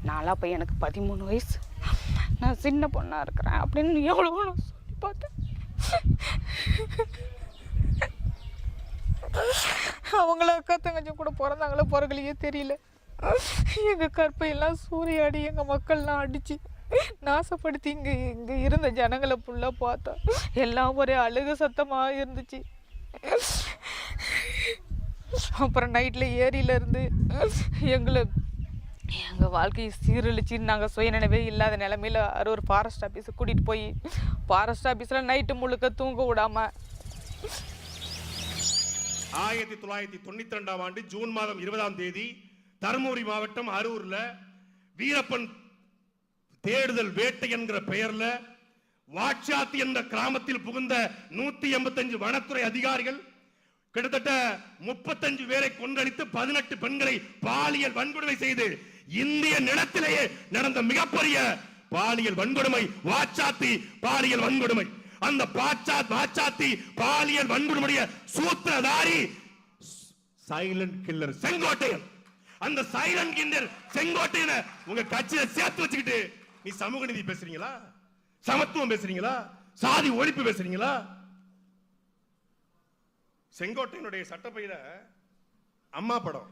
நான்லாம் போய் எனக்கு 13 வயசு, நான் சின்ன பொண்ணா இருக்கிறேன் அப்படின்னு எவ்வளவோ நான் சொல்லி பார்த்தேன். அவங்கள அக்கா தங்கச்சி கூட பிறந்தாங்களோ பிறகுலையே தெரியல. எங்கள் கற்பையெல்லாம் சூறையாடி எங்கள் மக்கள்லாம் அடித்து நாசப்படுத்தி இங்கே இருந்த ஜனங்களை ஃபுல்லாக பார்த்தா எல்லாம் ஒரே அழுகு சத்தமாக இருந்துச்சு. அப்புறம் நைட்டில் ஏரியிலேருந்து எங்கள் வாழ்க்கையை சீரழிச்சு நாங்கள் சுயநினைவே இல்லாத நிலமையில் ஒரு ஃபாரஸ்ட் ஆஃபீஸை கூட்டிகிட்டு போய் ஃபாரஸ்ட் ஆஃபீஸில் நைட்டு முழுக்க தூங்க விடாமல் 1992ஆம் ஆண்டு ஜூன் மாதம் 20ஆம் தேதி தருமபுரி மாவட்டம் அரூர்ல வீரப்பன் தேடுதல் வேட்டை என்கிற பெயர்ல வாச்சாத்தி என்ற கிராமத்தில் புகுந்த 185 வனத்துறை அதிகாரிகள் கிட்டத்தட்ட 35 பேரை கொன்றளித்து 18 பெண்களை பாலியல் வன்கொடுமை செய்து இந்திய நிலத்திலேயே நடந்த மிகப்பெரிய பாலியல் வன்கொடுமை வாச்சாத்தி பாலியல் வன்கொடுமை. அந்த வாச்சாத்தி பாலியல் வன்கொடுமைய சூத்திரதாரி சைலண்ட் கில்லர் செங்கோட்டையன். அந்த சைலண்ட் கில்லர் செங்கோட்டையனை உங்க கட்சியில சேர்த்து வச்சுக்கிட்டு நீ சமூக நீதி பேசுறீங்களா, சமத்துவம் பேசுறீங்களா, சாதி ஒழிப்பு பேசுறீங்களா? செங்கோட்டையனுடைய சட்டப்பையில அம்மா படம்